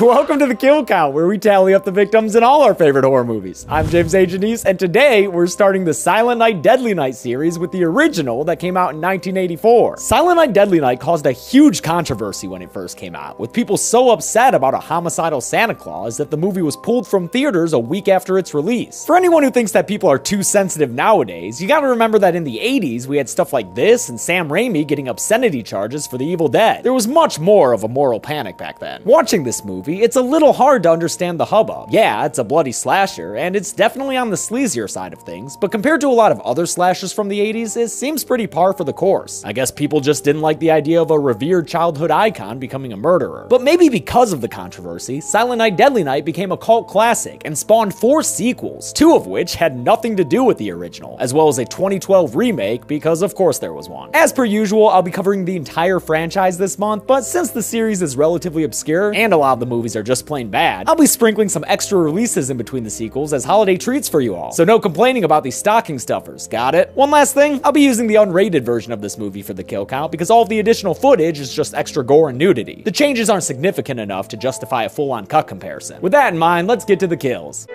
Welcome to the Kill Count, where we tally up the victims in all our favorite horror movies. I'm James A. Janice, and today we're starting the Silent Night, Deadly Night series with the original that came out in 1984. Silent Night, Deadly Night caused a huge controversy when it first came out, with people so upset about a homicidal Santa Claus that the movie was pulled from theaters a week after its release. For anyone who thinks that people are too sensitive nowadays, you gotta remember that in the 80s we had stuff like this and Sam Raimi getting obscenity charges for The Evil Dead. There was much more of a moral panic back then. Watching this movie, it's a little hard to understand the hubbub. Yeah, it's a bloody slasher, and it's definitely on the sleazier side of things, but compared to a lot of other slashers from the 80s, it seems pretty par for the course. I guess people just didn't like the idea of a revered childhood icon becoming a murderer. But maybe because of the controversy, Silent Night, Deadly Night became a cult classic and spawned 4 sequels, 2 of which had nothing to do with the original, as well as a 2012 remake, because of course there was one. As per usual, I'll be covering the entire franchise this month, but since the series is relatively obscure, and a lot of the movies are just plain bad, I'll be sprinkling some extra releases in between the sequels as holiday treats for you all. So no complaining about these stocking stuffers, got it? One last thing, I'll be using the unrated version of this movie for the kill count because all of the additional footage is just extra gore and nudity. The changes aren't significant enough to justify a full-on cut comparison. With that in mind, let's get to the kills.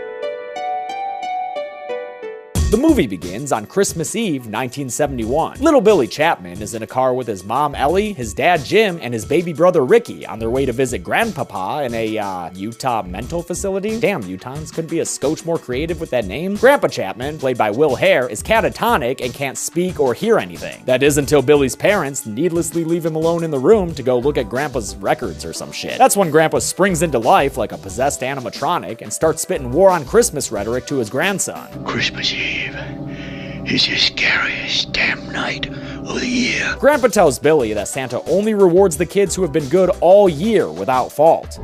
The movie begins on Christmas Eve, 1971. Little Billy Chapman is in a car with his mom Ellie, his dad Jim, and his baby brother Ricky on their way to visit Grandpapa in a, Utah mental facility. Damn, Utahns couldn't be a scotch more creative with that name. Grandpa Chapman, played by Will Hare, is catatonic and can't speak or hear anything. That is until Billy's parents needlessly leave him alone in the room to go look at Grandpa's records or some shit. That's when Grandpa springs into life like a possessed animatronic and starts spitting war on Christmas rhetoric to his grandson. Christmas Eve is the scariest damn night of the year. Grandpa tells Billy that Santa only rewards the kids who have been good all year without fault.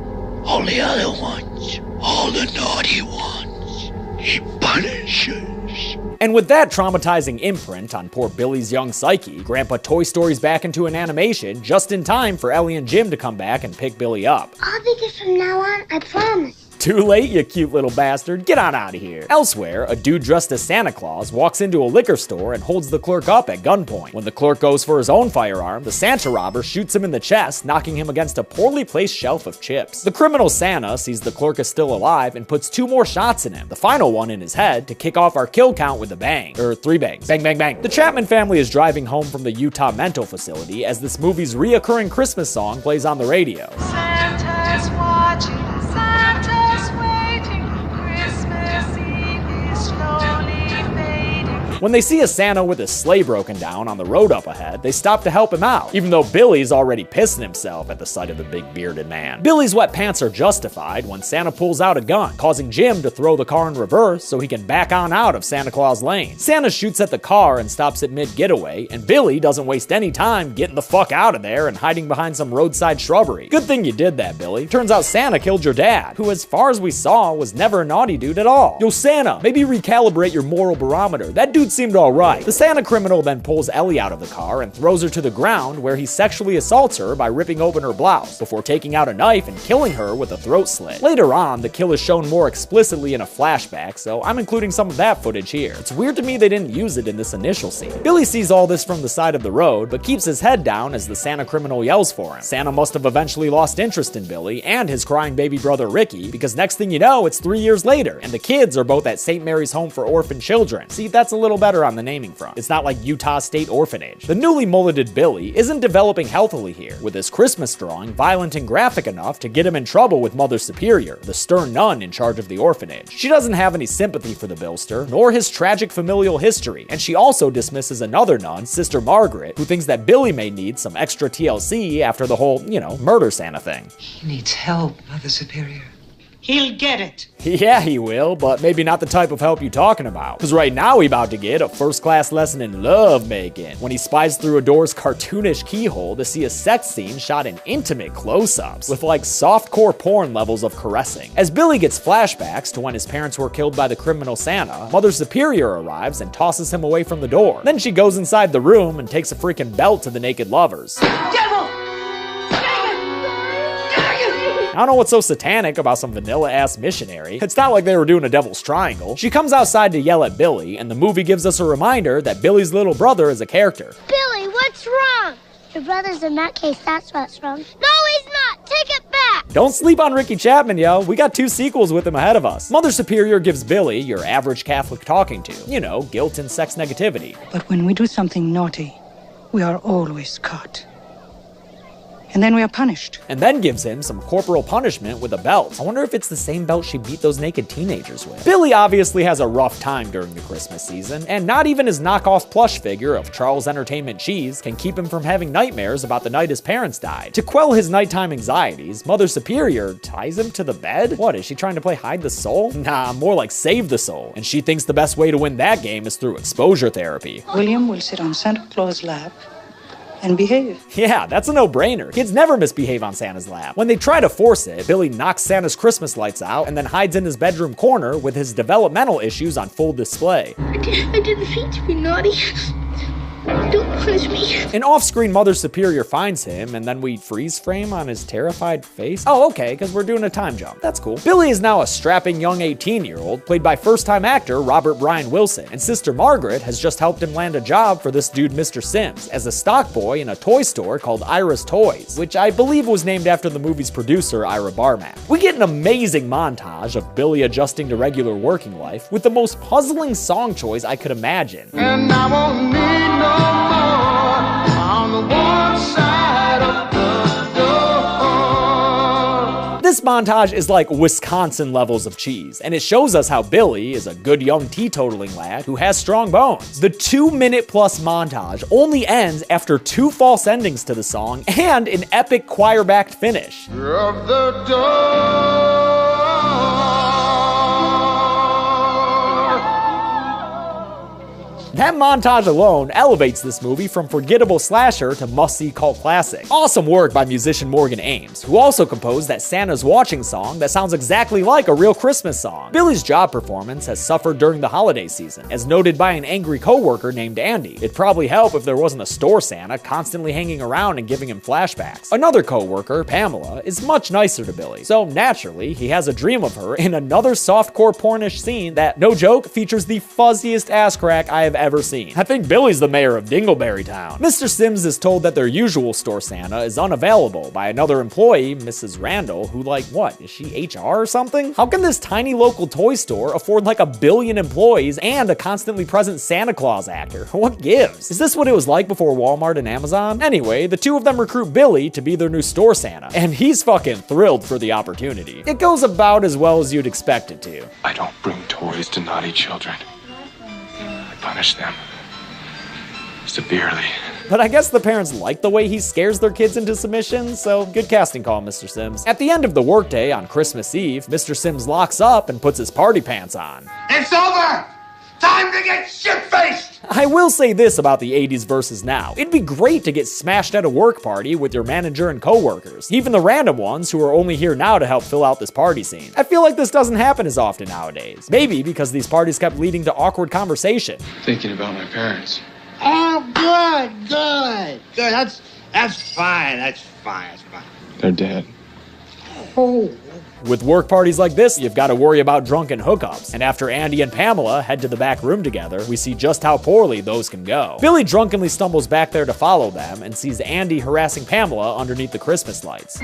All the other ones, all the naughty ones, he punishes. And with that traumatizing imprint on poor Billy's young psyche, Grandpa Toy Stories back into an animation just in time for Ellie and Jim to come back and pick Billy up. I'll be good from now on, I promise. Too late, you cute little bastard. Get on out of here. Elsewhere, a dude dressed as Santa Claus walks into a liquor store and holds the clerk up at gunpoint. When the clerk goes for his own firearm, the Santa robber shoots him in the chest, knocking him against a poorly placed shelf of chips. The criminal Santa sees the clerk is still alive and puts 2 more shots in him, the final one in his head, to kick off our kill count with a bang. 3 bangs. Bang, bang, bang. The Chapman family is driving home from the Utah mental facility as this movie's reoccurring Christmas song plays on the radio. Santa's watching, Santa's waiting, Christmas Eve is slowly fading. When they see a Santa with his sleigh broken down on the road up ahead, they stop to help him out, even though Billy's already pissing himself at the sight of the big bearded man. Billy's wet pants are justified when Santa pulls out a gun, causing Jim to throw the car in reverse so he can back on out of Santa Claus Lane. Santa shoots at the car and stops at mid-getaway, and Billy doesn't waste any time getting the fuck out of there and hiding behind some roadside shrubbery. Good thing you did that, Billy. Turns out Santa killed your dad, who as far as we saw was never a naughty dude at all. Yo Santa, maybe recalibrate your moral barometer. That dude seemed alright. The Santa criminal then pulls Ellie out of the car and throws her to the ground, where he sexually assaults her by ripping open her blouse, before taking out a knife and killing her with a throat slit. Later on, the kill is shown more explicitly in a flashback, so I'm including some of that footage here. It's weird to me they didn't use it in this initial scene. Billy sees all this from the side of the road, but keeps his head down as the Santa criminal yells for him. Santa must have eventually lost interest in Billy and his crying baby brother Ricky, because next thing you know, it's 3 years later, and the kids are both at St. Mary's Home for Orphan Children. See, that's a little better on the naming front. It's not like Utah State Orphanage. The newly mulleted Billy isn't developing healthily here, with his Christmas drawing violent and graphic enough to get him in trouble with Mother Superior, the stern nun in charge of the orphanage. She doesn't have any sympathy for the Billster, nor his tragic familial history, and she also dismisses another nun, Sister Margaret, who thinks that Billy may need some extra TLC after the whole, murder Santa thing. He needs help, Mother Superior. He'll get it. Yeah, he will, but maybe not the type of help you're talking about. Because right now he about to get a first-class lesson in love making when he spies through a door's cartoonish keyhole to see a sex scene shot in intimate close-ups with like softcore porn levels of caressing. As Billy gets flashbacks to when his parents were killed by the criminal Santa, Mother Superior arrives and tosses him away from the door. Then she goes inside the room and takes a freaking belt to the naked lovers. Devil! I don't know what's so satanic about some vanilla-ass missionary. It's not like they were doing a devil's triangle. She comes outside to yell at Billy, and the movie gives us a reminder that Billy's little brother is a character. Billy, what's wrong? Your brother's in that case, that's what's wrong. No, he's not! Take it back! Don't sleep on Ricky Chapman, yo. We got 2 sequels with him ahead of us. Mother Superior gives Billy your average Catholic talking to. You know, guilt and sex negativity. But when we do something naughty, we are always caught. And then we are punished. And then gives him some corporal punishment with a belt. I wonder if it's the same belt she beat those naked teenagers with. Billy obviously has a rough time during the Christmas season, and not even his knockoff plush figure of Charles Entertainment Cheese can keep him from having nightmares about the night his parents died. To quell his nighttime anxieties, Mother Superior ties him to the bed? What, is she trying to play hide the soul? Nah, more like save the soul. And she thinks the best way to win that game is through exposure therapy. William will sit on Santa Claus' lap and behave. Yeah, that's a no-brainer. Kids never misbehave on Santa's lap. When they try to force it, Billy knocks Santa's Christmas lights out and then hides in his bedroom corner with his developmental issues on full display. I didn't mean to be naughty. Don't punish me. An off-screen Mother Superior finds him, and then we freeze frame on his terrified face. Oh, okay, because we're doing a time jump. That's cool. Billy is now a strapping young 18-year-old, played by first-time actor Robert Brian Wilson, and Sister Margaret has just helped him land a job for this dude Mr. Sims as a stock boy in a toy store called Ira's Toys, which I believe was named after the movie's producer, Ira Barmack. We get an amazing montage of Billy adjusting to regular working life with the most puzzling song choice I could imagine. And I won't need no more on the one side of the door. This montage is like Wisconsin levels of cheese, and it shows us how Billy is a good young teetotaling lad who has strong bones. The 2-minute-plus montage only ends after 2 false endings to the song and an epic choir-backed finish. Of the door. That montage alone elevates this movie from forgettable slasher to must-see cult classic. Awesome work by musician Morgan Ames, who also composed that Santa's Watching song that sounds exactly like a real Christmas song. Billy's job performance has suffered during the holiday season, as noted by an angry coworker named Andy. It'd probably help if there wasn't a store Santa constantly hanging around and giving him flashbacks. Another coworker, Pamela, is much nicer to Billy, so naturally, he has a dream of her in another softcore pornish scene that, no joke, features the fuzziest ass crack I have ever seen. I think Billy's the mayor of Dingleberry Town. Mr. Sims is told that their usual store Santa is unavailable by another employee, Mrs. Randall, who what, is she HR or something? How can this tiny local toy store afford like 1 billion employees and a constantly present Santa Claus actor? What gives? Is this what it was like before Walmart and Amazon? Anyway, the 2 of them recruit Billy to be their new store Santa, and he's fucking thrilled for the opportunity. It goes about as well as you'd expect it to. I don't bring toys to naughty children. I punish them severely. But I guess the parents like the way he scares their kids into submission, so good casting call, Mr. Sims. At the end of the workday on Christmas Eve, Mr. Sims locks up and puts his party pants on. It's over! Time to get shit-faced! I will say this about the 80s versus now. It'd be great to get smashed at a work party with your manager and coworkers, even the random ones who are only here now to help fill out this party scene. I feel like this doesn't happen as often nowadays. Maybe because these parties kept leading to awkward conversation. Thinking about my parents. Oh, good. That's fine. That's fine. They're dead. With work parties like this, you've got to worry about drunken hookups. And after Andy and Pamela head to the back room together, we see just how poorly those can go. Billy drunkenly stumbles back there to follow them and sees Andy harassing Pamela underneath the Christmas lights.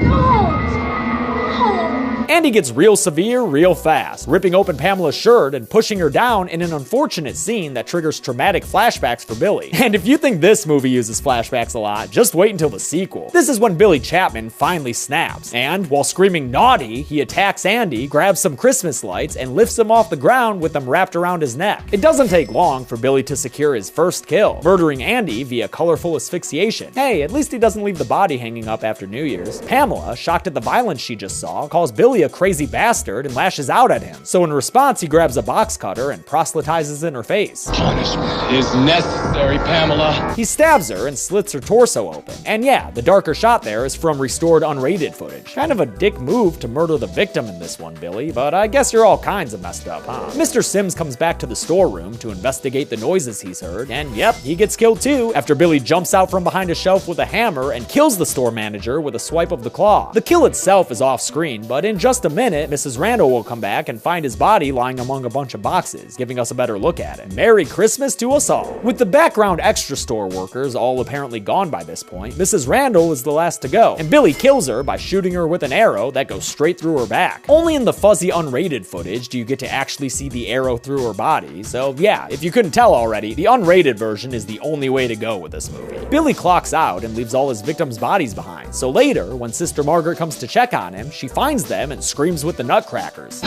Andy gets real severe real fast, ripping open Pamela's shirt and pushing her down in an unfortunate scene that triggers traumatic flashbacks for Billy. And if you think this movie uses flashbacks a lot, just wait until the sequel. This is when Billy Chapman finally snaps, and while screaming naughty, he attacks Andy, grabs some Christmas lights, and lifts him off the ground with them wrapped around his neck. It doesn't take long for Billy to secure his first kill, murdering Andy via colorful asphyxiation. Hey, at least he doesn't leave the body hanging up after New Year's. Pamela, shocked at the violence she just saw, calls Billy a crazy bastard and lashes out at him. So in response, he grabs a box cutter and proselytizes in her face. Punishment is necessary, Pamela. He stabs her and slits her torso open. And yeah, the darker shot there is from restored unrated footage. Kind of a dick move to murder the victim in this one, Billy, but I guess you're all kinds of messed up, huh? Mr. Sims comes back to the storeroom to investigate the noises he's heard, and yep, he gets killed too, after Billy jumps out from behind a shelf with a hammer and kills the store manager with a swipe of the claw. The kill itself is off screen, but in just just a minute, Mrs. Randall will come back and find his body lying among a bunch of boxes, giving us a better look at it. Merry Christmas to us all. With the background extra store workers all apparently gone by this point, Mrs. Randall is the last to go, and Billy kills her by shooting her with an arrow that goes straight through her back. Only in the fuzzy unrated footage do you get to actually see the arrow through her body, so yeah, if you couldn't tell already, the unrated version is the only way to go with this movie. Billy clocks out and leaves all his victims' bodies behind, so later, when Sister Margaret comes to check on him, she finds them and screams with the nutcrackers.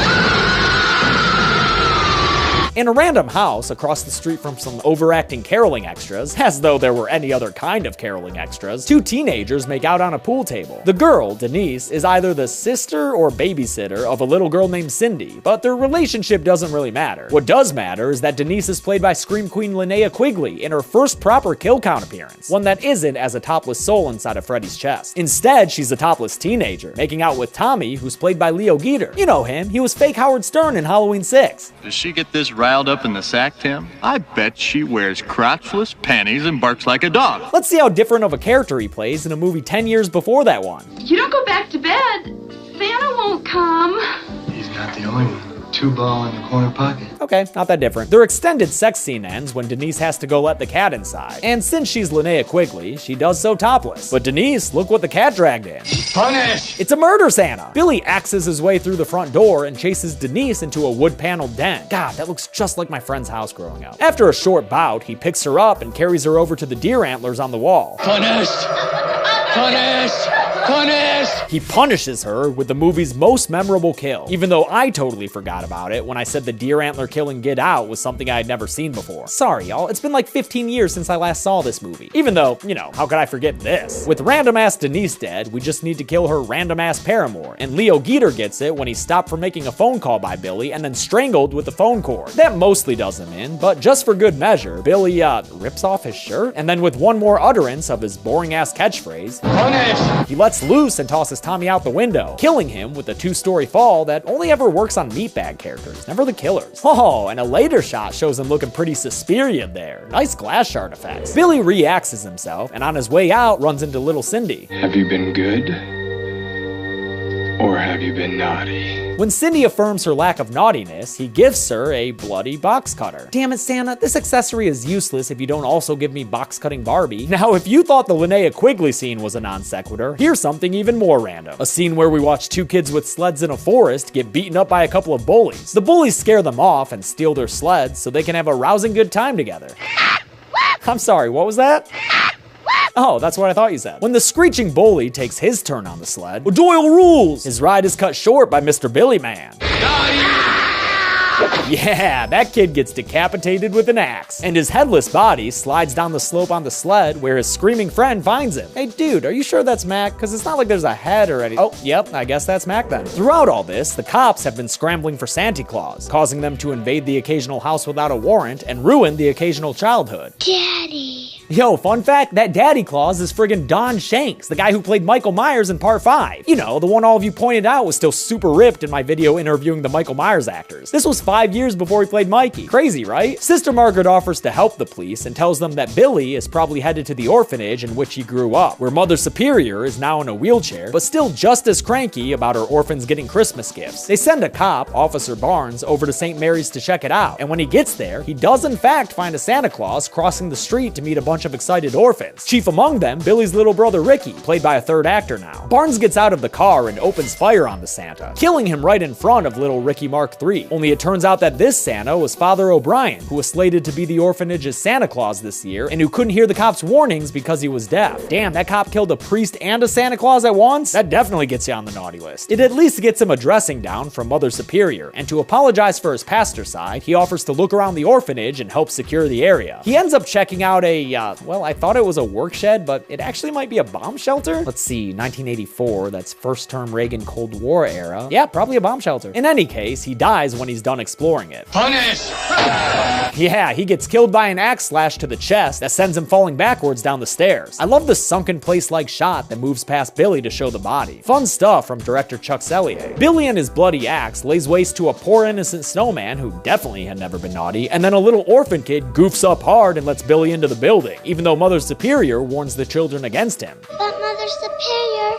In a random house across the street from some overacting caroling extras, as though there were any other kind of caroling extras, two teenagers make out on a pool table. The girl, Denise, is either the sister or babysitter of a little girl named Cindy, but their relationship doesn't really matter. What does matter is that Denise is played by Scream Queen Linnea Quigley in her first proper kill count appearance, one that isn't as a topless soul inside of Freddy's chest. Instead, she's a topless teenager, making out with Tommy, who's played by Leo Geter. You know him, he was fake Howard Stern in Halloween 6. Does she get this riled up in the sack, Tim? I bet she wears crotchless panties and barks like a dog. Let's see how different of a character he plays in a movie 10 years before that one. You don't go back to bed. Santa won't come. He's not the only one. 2 ball in the corner pocket. Okay, not that different. Their extended sex scene ends when Denise has to go let the cat inside. And since she's Linnea Quigley, she does so topless. But Denise, look what the cat dragged in. Punish! It's a murder Santa! Billy axes his way through the front door and chases Denise into a wood-paneled den. God, that looks just like my friend's house growing up. After a short bout, he picks her up and carries her over to the deer antlers on the wall. Punish! Punish! Punish! He punishes her with the movie's most memorable kill, even though I totally forgot about it when I said the deer antler killing Get Out was something I had never seen before. Sorry, y'all, it's been like 15 years since I last saw this movie. Even though, you know, how could I forget this? With random-ass Denise dead, we just need to kill her random-ass paramour, and Leo Geter gets it when he's stopped from making a phone call by Billy and then strangled with the phone cord. That mostly does him in, but just for good measure, Billy, rips off his shirt, and then with one more utterance of his boring-ass catchphrase, Punish! he lets loose and tosses Tommy out the window, killing him with a 2-story fall that only ever works on meatbag characters, never the killers. Oh, and a later shot shows him looking pretty Suspirian there. Nice glass shard effects. Billy re-axes himself, and on his way out, runs into little Cindy. Have you been good? Or have you been naughty? When Cindy affirms her lack of naughtiness, he gives her a bloody box cutter. Damn it, Santa, this accessory is useless if you don't also give me box cutting Barbie. Now, if you thought the Linnea Quigley scene was a non sequitur, here's something even more random. A scene where we watch 2 kids with sleds in a forest get beaten up by a couple of bullies. The bullies scare them off and steal their sleds so they can have a rousing good time together. I'm sorry, what was that? Oh, that's what I thought you said. When the screeching bully takes his turn on the sled, Doyle rules! His ride is cut short by Mr. Billy Man. Yeah, that kid gets decapitated with an axe, and his headless body slides down the slope on the sled where his screaming friend finds him. Hey dude, are you sure that's Mac? Because it's not like there's a head or anything. Oh, yep, I guess that's Mac then. Throughout all this, the cops have been scrambling for Santa Claus, causing them to invade the occasional house without a warrant and ruin the occasional childhood. Daddy. Yo, fun fact, that Daddy Claus is friggin' Don Shanks, the guy who played Michael Myers in Part 5. You know, the one all of you pointed out was still super ripped in my video interviewing the Michael Myers actors. This was 5 years before he played Mikey. Crazy, right? Sister Margaret offers to help the police and tells them that Billy is probably headed to the orphanage in which he grew up, where Mother Superior is now in a wheelchair, but still just as cranky about her orphans getting Christmas gifts. They send a cop, Officer Barnes, over to St. Mary's to check it out, and when he gets there, he does in fact find a Santa Claus crossing the street to meet a bunch of excited orphans. Chief among them, Billy's little brother Ricky, played by a third actor now. Barnes gets out of the car and opens fire on the Santa, killing him right in front of little Ricky Mark III. Only it turns out that this Santa was Father O'Brien, who was slated to be the orphanage's Santa Claus this year, and who couldn't hear the cops' warnings because he was deaf. Damn, that cop killed a priest and a Santa Claus at once? That definitely gets you on the naughty list. It at least gets him a dressing down from Mother Superior, and to apologize for his pastor side, he offers to look around the orphanage and help secure the area. He ends up checking out a, well, I thought it was a work shed, but it actually might be a bomb shelter? Let's see, 1984, that's first term Reagan Cold War era. Yeah, probably a bomb shelter. In any case, he dies when he's done exploring it. Punish! Yeah, he gets killed by an axe slash to the chest that sends him falling backwards down the stairs. I love the sunken place-like shot that moves past Billy to show the body. Fun stuff from director Chuck Sellier. Billy and his bloody axe lays waste to a poor innocent snowman who definitely had never been naughty, and then a little orphan kid goofs up hard and lets Billy into the building, even though Mother Superior warns the children against him. But Mother Superior,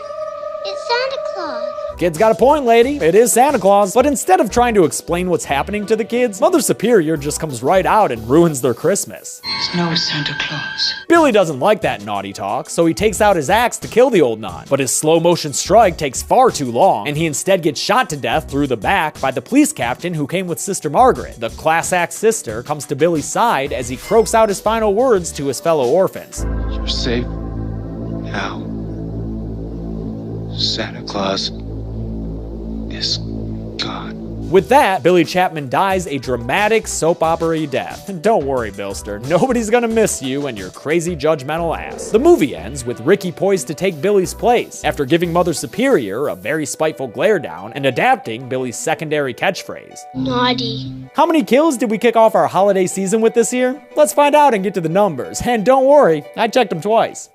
It's Santa Claus. Kid's got a point, lady. It is Santa Claus. But instead of trying to explain what's happening to the kids, Mother Superior just comes right out and ruins their Christmas. There's no Santa Claus. Billy doesn't like that naughty talk, so he takes out his axe to kill the old nun. But his slow motion strike takes far too long, and he instead gets shot to death through the back by the police captain who came with Sister Margaret. The class act sister comes to Billy's side as he croaks out his final words to his fellow orphans. You're safe now. Santa Claus is gone. With that, Billy Chapman dies a dramatic soap opera-y death. And don't worry, Bilster, nobody's gonna miss you and your crazy judgmental ass. The movie ends with Ricky poised to take Billy's place, after giving Mother Superior a very spiteful glare down and adapting Billy's secondary catchphrase. Naughty. How many kills did we kick off our holiday season with this year? Let's find out and get to the numbers. And don't worry, I checked them twice.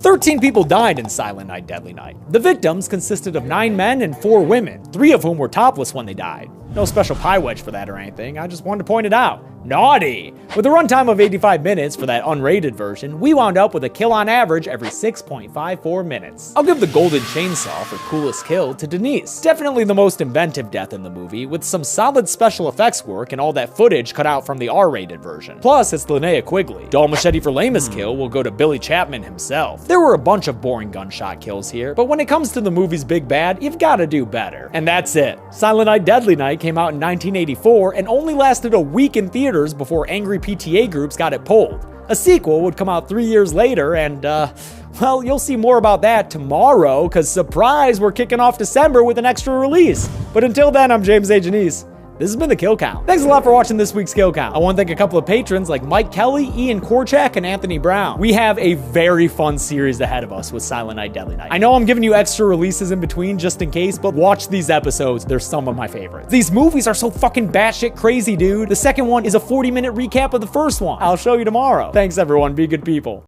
13 people died in Silent Night, Deadly Night. The victims consisted of 9 men and 4 women, 3 of whom were topless when they died. No special pie wedge for that or anything, I just wanted to point it out. Naughty! With a runtime of 85 minutes for that unrated version, we wound up with a kill on average every 6.54 minutes. I'll give the golden chainsaw for coolest kill to Denise. Definitely the most inventive death in the movie, with some solid special effects work and all that footage cut out from the R-rated version. Plus, it's Linnea Quigley. Dull machete for lamest kill will go to Billy Chapman himself. There were a bunch of boring gunshot kills here, but when it comes to the movie's big bad, you've gotta do better. And that's it. Silent Night, Deadly Night came out in 1984 and only lasted a week in theaters before angry PTA groups got it pulled. A sequel would come out 3 years later and, well, you'll see more about that tomorrow, cause surprise, we're kicking off December with an extra release. But until then, I'm James A. Janice. This has been the Kill Count. Thanks a lot for watching this week's Kill Count. I want to thank a couple of patrons like Mike Kelly, Ian Korchak, and Anthony Brown. We have a very fun series ahead of us with Silent Night, Deadly Night. I know I'm giving you extra releases in between just in case, but watch these episodes. They're some of my favorites. These movies are so fucking batshit crazy, dude. The second one is a 40-minute recap of the first one. I'll show you tomorrow. Thanks, everyone. Be good people.